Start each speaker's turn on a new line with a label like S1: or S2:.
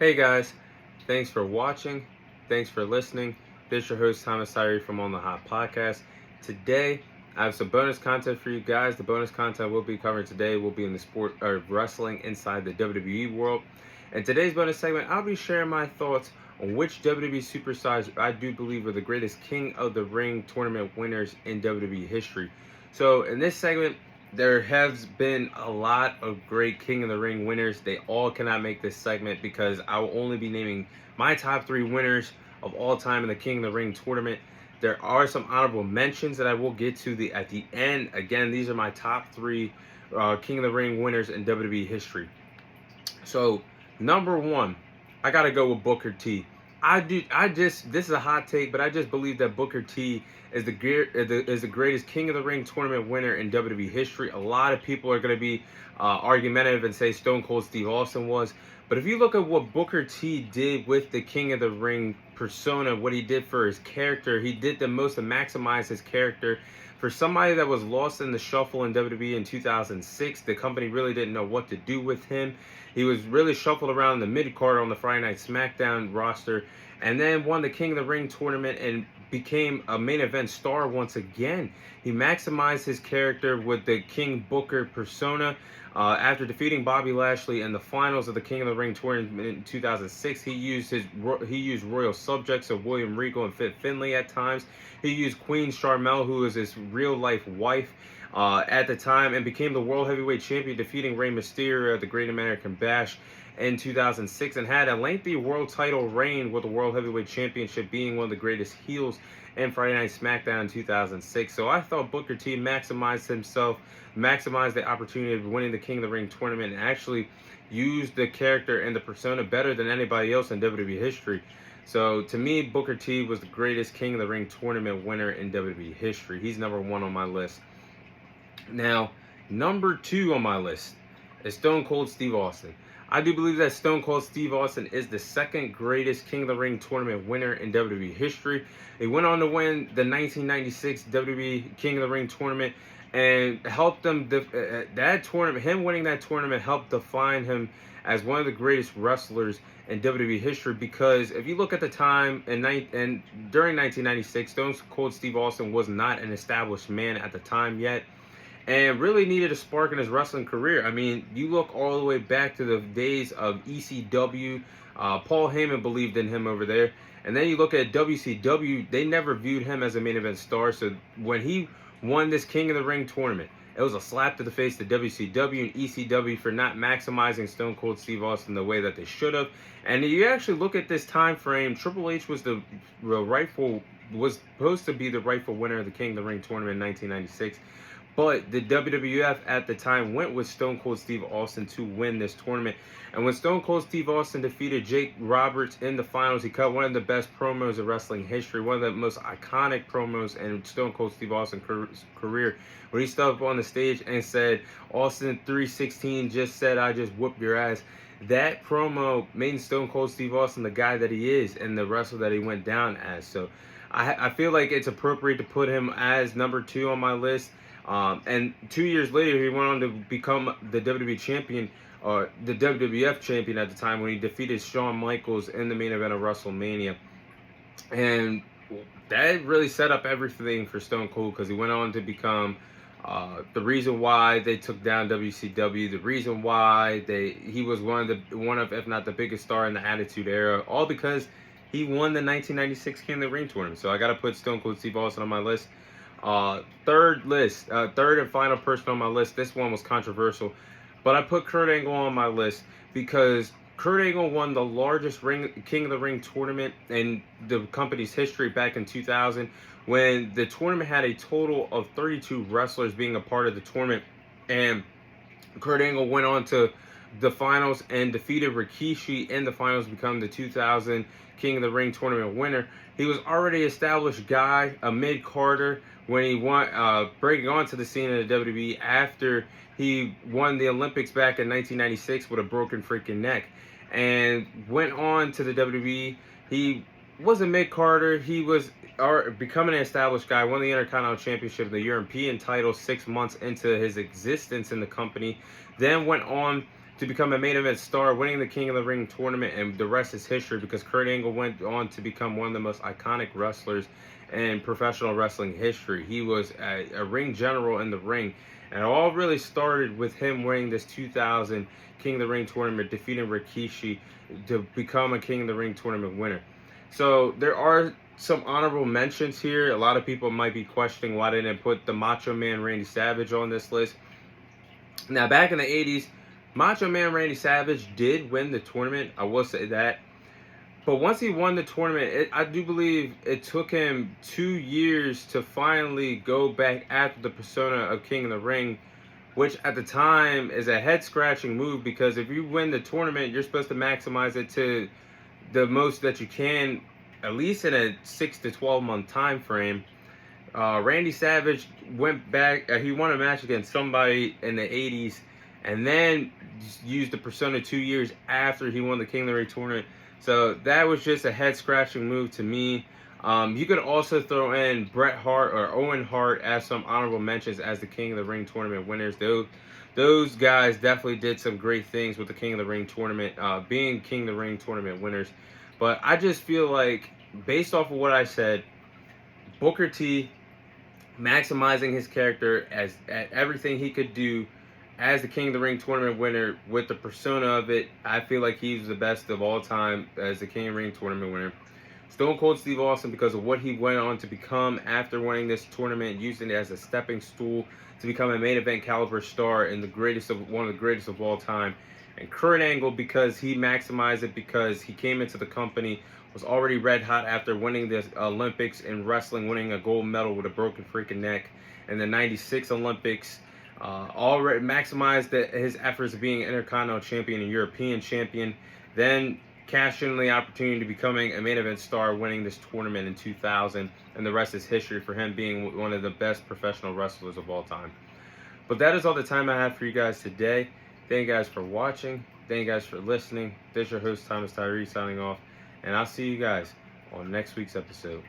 S1: Hey guys, thanks for watching. Thanks for listening. This is your host Thomas Tyree from On the Hot Podcast. Today, I have some bonus content for you guys. The bonus content we'll be covering today will be in the sport of wrestling inside the WWE world. In today's bonus segment, I'll be sharing my thoughts on which WWE superstars I do believe are the greatest King of the Ring tournament winners in WWE history. So, in this segment, there has been a lot of great King of the Ring winners. They all cannot make this segment because I will only be naming my top 3 winners of all time in the King of the Ring tournament. There are some honorable mentions that I will get to at the end. Again, these are my top 3 King of the Ring winners in WWE history. So, number 1, I gotta go with Booker T. This is a hot take, but I just believe that Booker T is the greatest King of the Ring tournament winner in WWE history. A lot of people are going to be argumentative and say Stone Cold Steve Austin was. But if you look at what Booker T did with the King of the Ring persona, what he did for his character, he did the most to maximize his character. For somebody that was lost in the shuffle in WWE in 2006, the company really didn't know what to do with him. He was really shuffled around the mid-card on the Friday Night SmackDown roster, and then won the King of the Ring tournament and became a main event star once again. He maximized his character with the King Booker persona. After defeating Bobby Lashley in the finals of the King of the Ring tournament in 2006, he used royal subjects of William Regal and Fit Finlay at times. He used Queen Sharmell, who was his real-life wife at the time, and became the World Heavyweight Champion, defeating Rey Mysterio at the Great American Bash in 2006, and had a lengthy world title reign with the World Heavyweight Championship, being one of the greatest heels in Friday Night SmackDown in 2006. So I thought Booker T maximized himself, maximized the opportunity of winning the King of the Ring tournament, and actually used the character and the persona better than anybody else in WWE history. So to me, Booker T was the greatest King of the Ring tournament winner in WWE history. He's number 1 on my list. Now, number 2 on my list is Stone Cold Steve Austin. I do believe that Stone Cold Steve Austin is the second greatest King of the Ring tournament winner in WWE history. He went on to win the 1996 WWE King of the Ring tournament and helped them. That tournament, him winning that tournament, helped define him as one of the greatest wrestlers in WWE history. Because if you look at the time and during 1996, Stone Cold Steve Austin was not an established man at the time yet, and really needed a spark in his wrestling career. I mean, you look all the way back to the days of ECW. Paul Heyman believed in him over there. And then you look at WCW, they never viewed him as a main event star. So when he won this King of the Ring tournament, it was a slap to the face to WCW and ECW for not maximizing Stone Cold Steve Austin the way that they should have. And you actually look at this time frame, Triple H was was supposed to be the rightful winner of the King of the Ring tournament in 1996. But the WWF at the time went with Stone Cold Steve Austin to win this tournament. And when Stone Cold Steve Austin defeated Jake Roberts in the finals, he cut one of the best promos of wrestling history, one of the most iconic promos in Stone Cold Steve Austin's career, where he stood up on the stage and said, "Austin 316 just said I just whooped your ass." That promo made Stone Cold Steve Austin the guy that he is and the wrestler that he went down as. So I feel like it's appropriate to put him as number 2 on my list. And 2 years later, he went on to become the WWE champion, the WWF champion at the time, when he defeated Shawn Michaels in the main event of WrestleMania. And that really set up everything for Stone Cold, because he went on to become the reason why they took down WCW, the reason why he was one of if not the biggest star in the Attitude Era, all because he won the 1996 King of the Ring tournament. So I got to put Stone Cold Steve Austin on my list. Third and final person on my list. This one was controversial, but I put Kurt Angle on my list because Kurt Angle won the largest King of the Ring tournament in the company's history back in 2000, when the tournament had a total of 32 wrestlers being a part of the tournament, and Kurt Angle went on to the finals and defeated Rikishi in the finals to become the 2000 King of the Ring tournament winner. He was already an established guy, a mid-carder, when he won, breaking onto the scene of the WWE after he won the Olympics back in 1996 with a broken freaking neck, and went on to the WWE. He was a mid-carder. He was becoming an established guy, won the Intercontinental Championship, the European title 6 months into his existence in the company, then went on to become a main event star, winning the King of the Ring tournament, and the rest is history because Kurt Angle went on to become one of the most iconic wrestlers in professional wrestling history. He was a ring general in the ring, and it all really started with him winning this 2000 King of the Ring tournament, defeating Rikishi to become a King of the Ring tournament winner. So there are some honorable mentions here. A lot of people might be questioning why they didn't put the Macho Man Randy Savage on this list. Now, back in the 80s, Macho Man Randy Savage did win the tournament. I will say that. But once he won the tournament, I do believe it took him 2 years to finally go back after the persona of King of the Ring, which at the time is a head-scratching move because if you win the tournament, you're supposed to maximize it to the most that you can, at least in a 6 to 12 month time frame. Randy Savage went back. He won a match against somebody in the 80s, and then used the persona 2 years after he won the King of the Ring tournament. So that was just a head-scratching move to me. You could also throw in Bret Hart or Owen Hart as some honorable mentions as the King of the Ring tournament winners. Those guys definitely did some great things with the King of the Ring tournament, being King of the Ring tournament winners. But I just feel like, based off of what I said, Booker T maximizing his character at everything he could do as the King of the Ring tournament winner with the persona of it, I feel like he's the best of all time as the King of the Ring tournament winner. Stone Cold Steve Austin, because of what he went on to become after winning this tournament, using it as a stepping stool to become a main event caliber star and one of the greatest of all time. And Kurt Angle, because he maximized it, because he came into the company, was already red hot after winning the Olympics in wrestling, winning a gold medal with a broken freaking neck in the '96 Olympics. Already maximized his efforts of being Intercontinental Champion and European Champion. Then cashed in the opportunity to becoming a main event star, winning this tournament in 2000, and the rest is history for him being one of the best professional wrestlers of all time. But that is all the time I have for you guys today. Thank you guys for watching. Thank you guys for listening. This is your host, Thomas Tyree, signing off. And I'll see you guys on next week's episode.